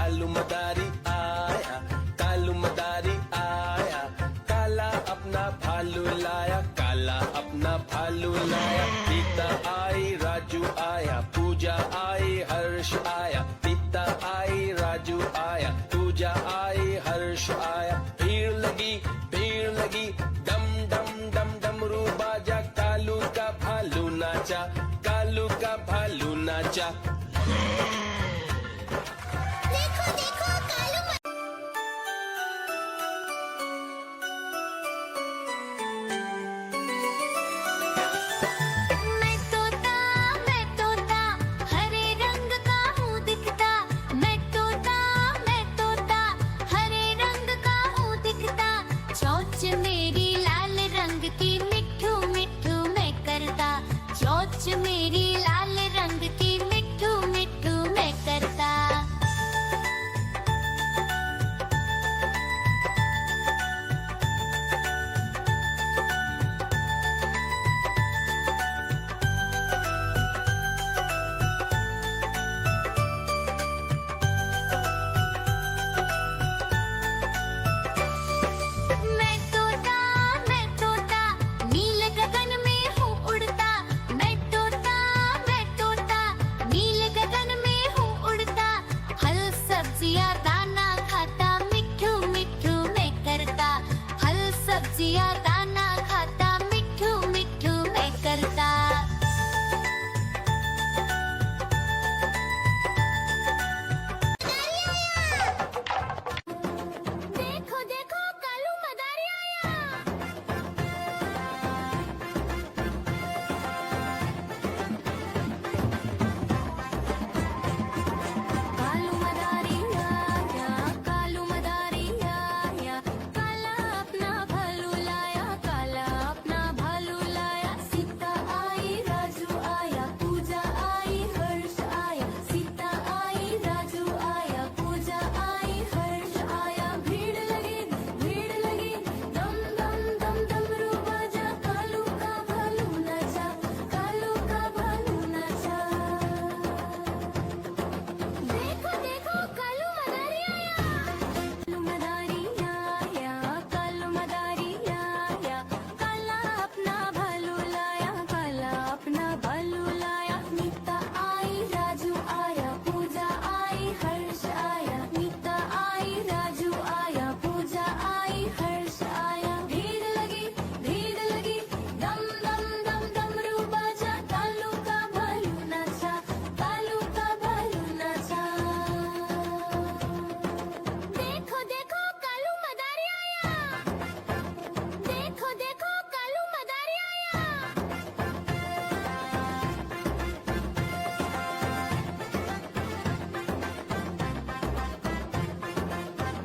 कालू मदारी आया, कालू मदारी आया, काला अपना भालू लाया, काला अपना भालू लाया। सीता आई, राजू आया, पूजा आई, हर्ष आया। सीता आई, राजू आया, पूजा आई, हर्ष आया। भीड़ लगी, डम डम डम डमरू बाजा, कालू का भालू नाचा, कालू का भालू नाचा। देखो देखो कालू मैं तोता हरे रंग का हूँ दिखता। मैं तोता हरे रंग का हूँ दिखता। चोंच मेरी लाल रंग की मिट्ठू मिट्ठू मैं करता। चोंच मेरी लाल रंग की मिट्ठू मिट्ठू मैं करता। मैं तोता नील गगन में हूँ उड़ता। मैं तोता नील गगन में हूँ उड़ता। फल सब्जियाँ दाना खाता, मिट्ठू मिट्ठू मैं करता। फल सब्जियाँ दाना खाता, मिट्ठू मिट्ठू मैं करता। देखो देखो कालू मदारी आया। कालू मदारी आया, कालू मदारी आया, काला अपना भालू लाया, काला अपना भालू लाया। सीता आई, राजू आया, पूजा आई, हर्ष आया। सीता आई, राजू आया, पूजा आई, हर्ष आया। भीड़ लगी, दम दम दम डमरू बाजा, कालू का भालू नाचा, कालू का भालू नाचा। देखो देखो कालू मदारी आया। कालू मदारी आया, कालू मदारी आया, काला अपना भालू लाया, काला अपना भालू लाया। नीता आई, राजू आया, पूजा आई, हर्ष आया। नीता आई, राजू आया, पूजा आई, हर्ष आया। भीड़ लगी, दम दम दम डमरू बाजा, कालू का भालू नाचा, कालू का भालू नाचा। देखो देखो कालू मदारी आया। देखो देखो कालू मदारी आया।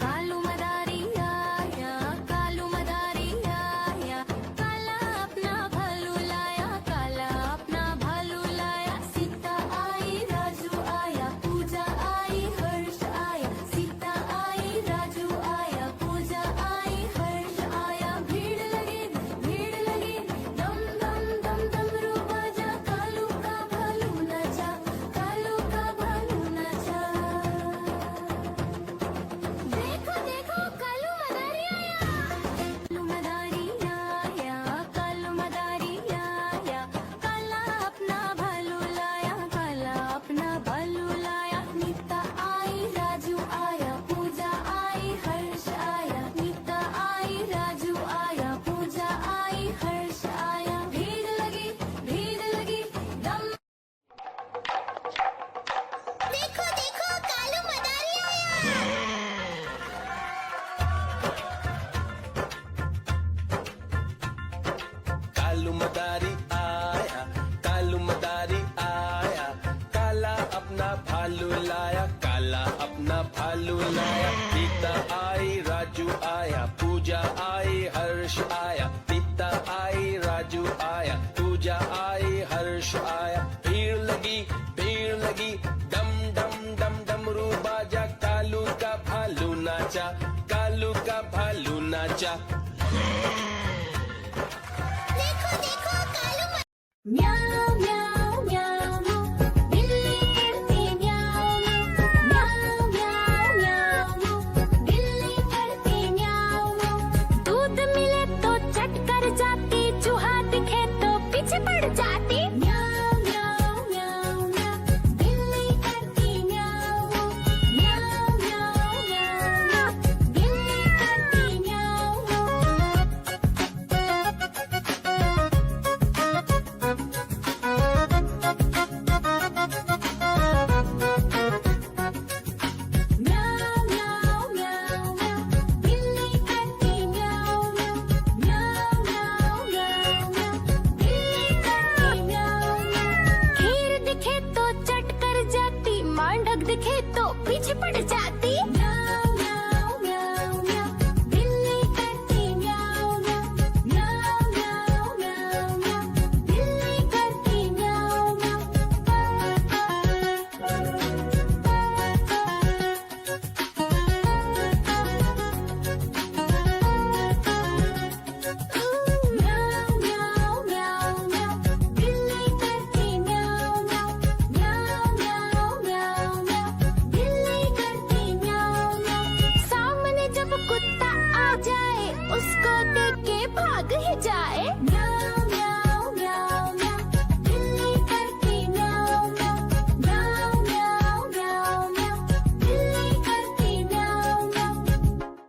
कालू मदारी आया, कालू मदारी आया, काला अपना भालू लाया, काला अपना भालू लाया। सीता आई, राजू आया, पूजा आई, हर्ष आया। सीता आई, राजू आया, पूजा आई, हर्ष आया। भीड़ लगी, दम दम दम डमरू बाजा, कालू का भालू नाचा, कालू का भालू नाचा। देखो देखो कालू मदारी आया। कालू मदारी आया, कालू मदारी आया, काला अपना भालू लाया, काला अपना भालू लाया। नीता आई, राजू आया, पूजा आई, हर्ष आया। नीता आई, राजू आया, पूजा आई, हर्ष आया। भीड़ लगी, दम। देखो देखो कालू मदारी आया। कालू मदारी आया, कालू मदारी आया, काला अपना भालू लाया, काला अपना भालू लाया। सीता आई, राजू आया, पूजा आई, हर्ष आया। सीता आई, राजू आया, पूजा आई, हर्ष आया। भीड़ लगी, डम डम डम डमरू बाजा, कालू का भालू नाचा, कालू का भालू नाचा।